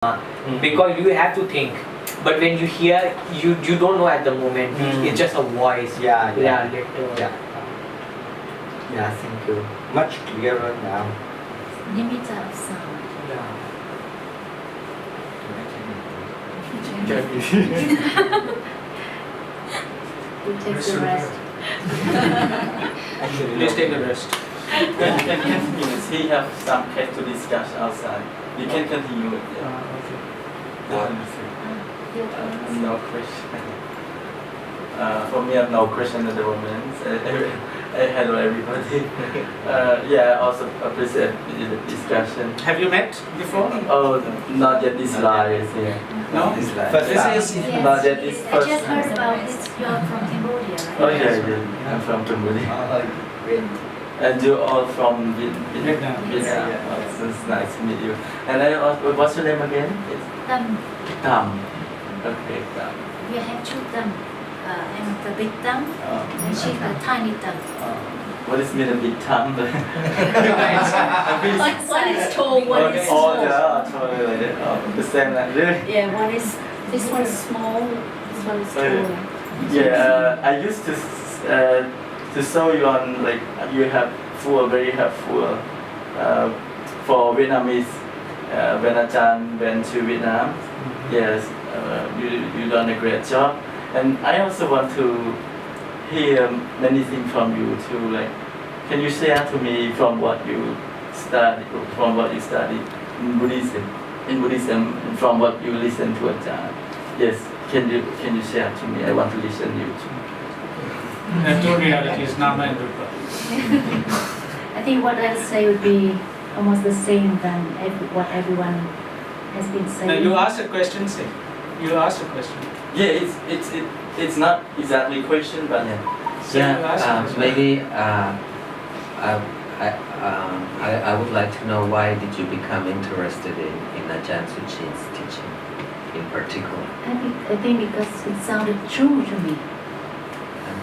because you have to think. But when you hear, you don't know at the moment. It's just a voice. Yeah. Later. Yeah, thank you. Much clearer now. Limiter of sound. Who takes the rest? Please take a rest. He have some case to discuss outside. You can continue. No question. For me, I have no question at the moment. I handle everybody. I also appreciate the discussion. Have you met before? Oh, not yet this live. No? This live. But this is not yet this I first. just heard about this. You're from Cambodia, right? Oh yeah. I'm from Cambodia. And you all from Vietnam? Yes. Oh, it's nice to meet you. And what's your name again? It's Thumb. Tham. Okay, Tham. We have two thumb. I'm the big thumb, and she's a tiny thumb. What is mean a big thumb? One is tall, one is small. Totally. The same like really? Yeah, this one is small, this one is tall. I used to show you on like you have very helpful for Vietnamese when Ajahn went to Vietnam. Yes, you done a great job, and I also want to hear many things from you too. Like, can you share to me from what you studied in Buddhism, and from what you listen to Ajahn? Yes, can you share to me? I want to listen to you too. The two realities, Nama and Rupa. I think what I say would be almost the same than what everyone has been saying. Now you asked a question, say. You asked a question. Yeah, it's not exactly a question, but Maybe I would like to know why did you become interested in Ajahn Suchin's teaching in particular? I think because it sounded true to me. And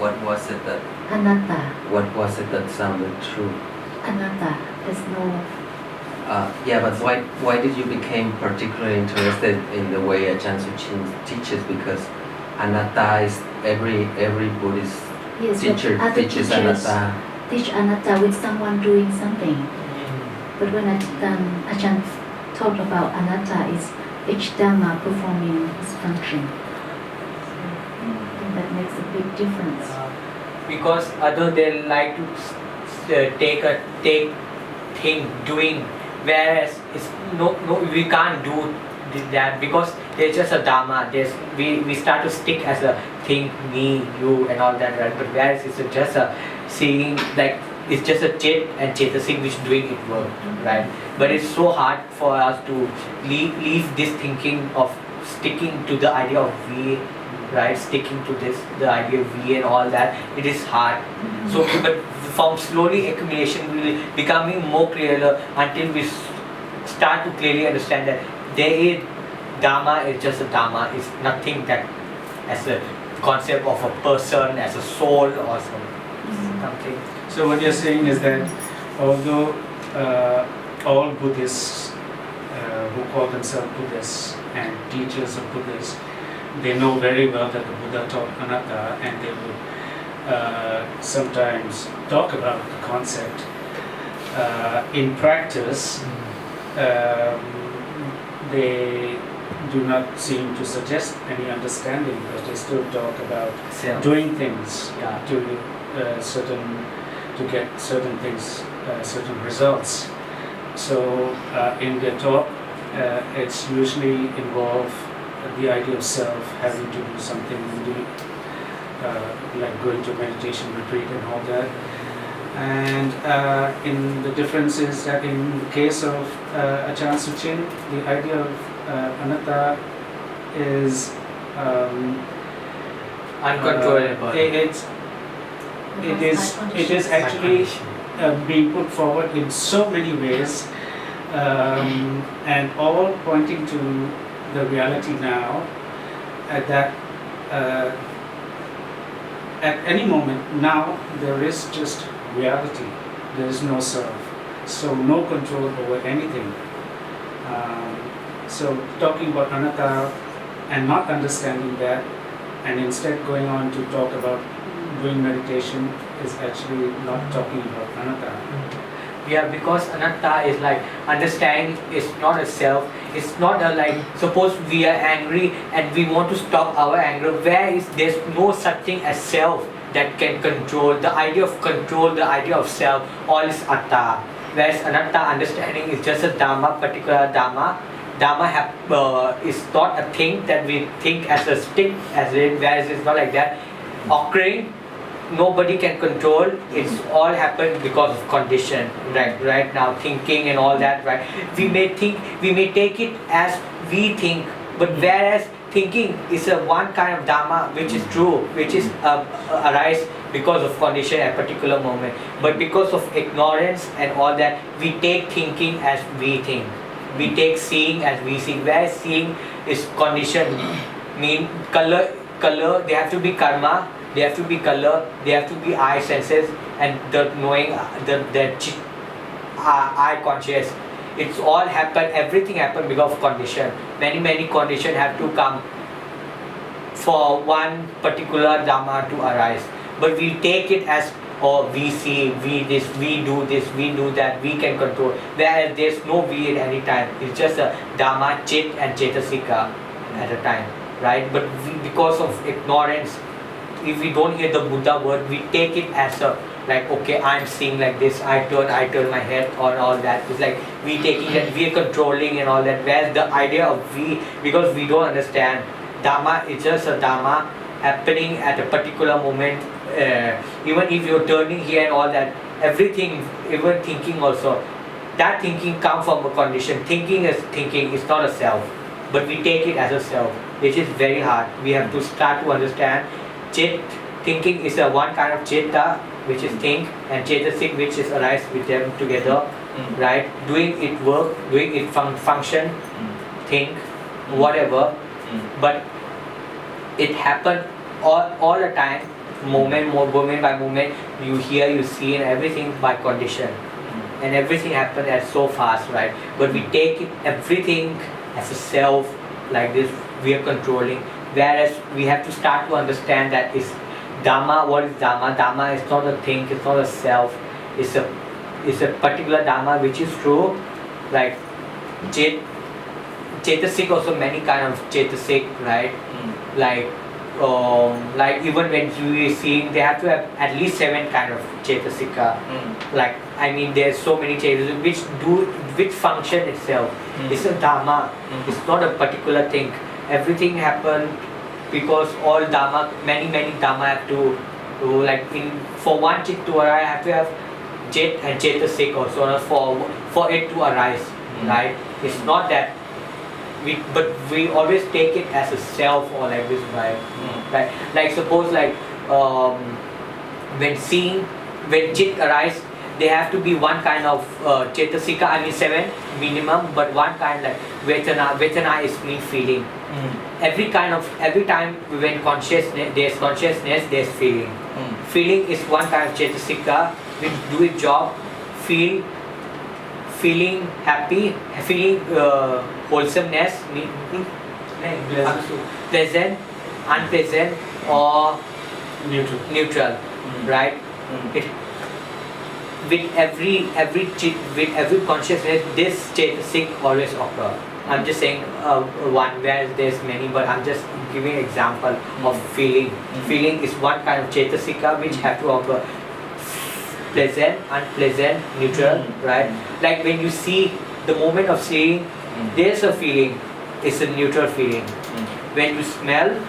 what was it that Anatta. what was it that sounded true? Anatta. There's no. But why did you become particularly interested in the way Ajahn Suchin teaches? Because anatta is every Buddhist teacher teaches anatta. Teach anatta with someone doing something. But when Ajahn talked about anatta, is each Dhamma performing its function. I think that makes a big difference. Because others they like to take thing doing, whereas it's no we can't do that because there's just a dharma. We start to stick as a thing, me, you, and all that, right? But whereas it's just a seeing, like it's just a chit and chetasik which doing it work, right? But it's so hard for us to leave this thinking of sticking to the idea of we, right? Sticking to the idea of we and all that. It is hard. So, but from slowly accumulation, we will becoming more clearer until we start to clearly understand that there is Dharma is just a Dharma. It's nothing that as a concept of a person, as a soul or something. So what you're saying is that although all Buddhists who call themselves Buddhists and teachers of Buddhists, they know very well that the Buddha taught anatta, and they would sometimes talk about the concept. In practice, they do not seem to suggest any understanding, but they still talk about doing things to get certain things, certain results. So in their talk, it's usually involve the idea of self, having to do something, like going to meditation retreat and all that. And in the difference is that in the case of Ajahn Suchin, the idea of anatta is Uncontrollable. It is actually being put forward in so many ways, and all pointing to the reality now that at any moment now there is just reality. There is no self, so no control over anything. So talking about anatta and not understanding that, and instead going on to talk about doing meditation is actually not talking about anatta. Yeah, because anatta is like understanding is not a self. It's not a like, suppose we are angry and we want to stop our anger. There's no such thing as self that can control. The idea of control, the idea of self, all is atta. Whereas anatta understanding is just a dhamma, particular dhamma. Dhamma is not a thing that we think as a stick, whereas it's not like that. Occurring, nobody can control. It's all happened because of condition. Right now, thinking and all that. Right. We may take it as we think, but whereas thinking is a one kind of dhamma which is true, which is arise because of condition at a particular moment. But because of ignorance and all that, we take thinking as we think. We take seeing as we see. Whereas seeing is condition. Mean color. They have to be karma. They have to be color. They have to be eye senses and the knowing the eye conscious. It's all happened. Everything happened because of condition. Many conditions have to come for one particular dhamma to arise. But we take it as, oh, we see, we do this, we do that, we can control. Whereas there's no we at any time. It's just a dhamma, chit and chetasika at a time, right? But because of ignorance, if we don't hear the Buddha word, we take it as a like, okay, I'm seeing like this, I turn my head on all that. It's like we taking that, we are controlling and all that. Whereas the idea of we, because we don't understand, dhamma is just a dhamma happening at a particular moment. Even if you're turning here and all that, everything, even thinking also, that thinking comes from a condition. Thinking is thinking, it's not a self. But we take it as a self, which is very hard. We have to start to understand. Chit, thinking is a one kind of chitta, which is think, and chetasik, which is arise with them together, right? Doing it work, doing it function, think, whatever. But it happened all the time, moment by moment. You hear, you see, and everything by condition, and everything happened at so fast, right? But we take it, everything as a self, like this. We are controlling. Whereas we have to start to understand that is Dhamma. What is Dhamma? Dhamma is not a thing, it's not a self, it's a particular Dhamma which is true. Like Chetasik also, many kind of Chetasik, right? Like even when you are seeing, they have to have at least 7 kind of Chetasika. Like, I mean, there's so many Chetasik which function itself. It's a Dhamma, it's not a particular thing. Everything happened because all dhamma, many dhamma have to like for one chit to arise, I have to have chit and chetasik also for it to arise, right? It's not that but we always take it as a self or like this, right? Like suppose like when chit arise, they have to be one kind of chetasika, I mean 7 minimum, but one kind like vedana is mean feeling. Every time when there's consciousness, there's feeling. Feeling is one kind of chetasika which do its job, feeling happy, feeling wholesomeness, pleasant, unpleasant, or neutral, right? With every consciousness, this chetasik always occur. I'm just saying one where there's many, but I'm just giving an example of feeling. Feeling is one kind of chetasika which have to occur. Pleasant, unpleasant, neutral, right? Like when you see, the moment of seeing, there's a feeling, it's a neutral feeling. When you smell,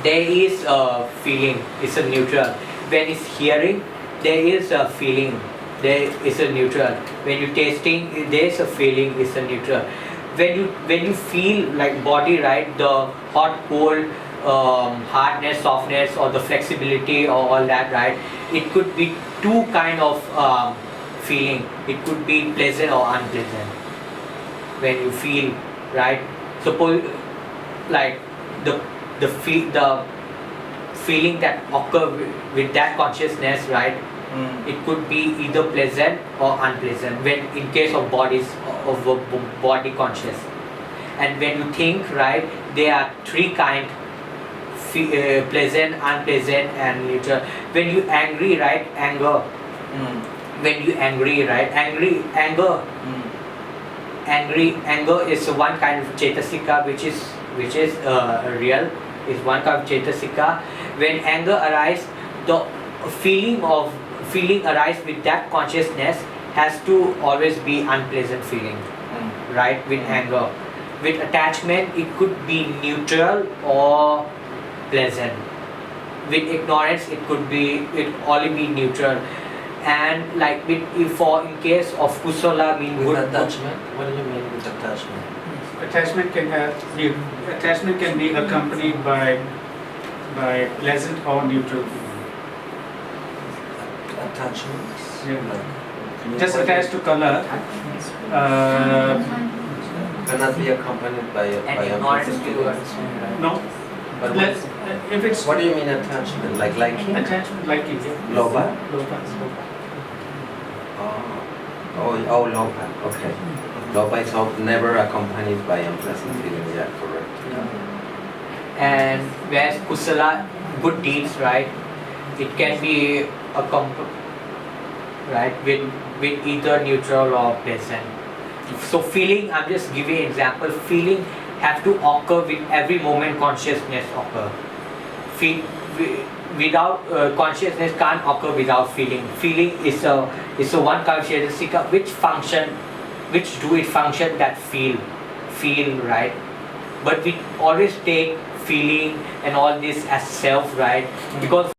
there is a feeling, it's a neutral. When it's hearing, there is a feeling, there is a neutral. When you're tasting, there is a feeling, it's a neutral. When you feel like body, right, the hot, cold, hardness, softness, or the flexibility, or all that, right, it could be 2 kind of feeling. It could be pleasant or unpleasant. When you feel, right, suppose like the feeling that occur with that consciousness, right, it could be either pleasant or unpleasant when in case of body conscious. And when you think, right, there are three kind: pleasant, unpleasant, and neutral. When you angry, right, anger. When you angry, right, anger is one kind of cetasika, which is real, is one kind of cetasika. When anger arises, the feeling arise with that consciousness has to always be unpleasant feeling, right? With anger, with attachment, it could be neutral or pleasant. With ignorance, it only be neutral. And like in case of kusala, mean With good. attachment, what do you mean with attachment? Attachment can be accompanied by pleasant or neutral feeling. Attachment? Yeah. Just attached to color. Cannot be accompanied by And a ignorance pleasant to feeling. understand. No. But If it's what do you mean attachment? Like liking? attachment, like it. Yeah. Loba? Loba. Oh, loba. Okay. Loba is never accompanied by unpleasant feeling. Yeah, correct. And whereas kusala, good deeds, right, it can be right, with either neutral or pleasant. So feeling, I'm just giving an example, feeling have to occur with every moment consciousness occur. Without consciousness can't occur without feeling. Feeling is a one kind of cetasika which do it function that feel, right? But we always take feeling and all this as self, right? Because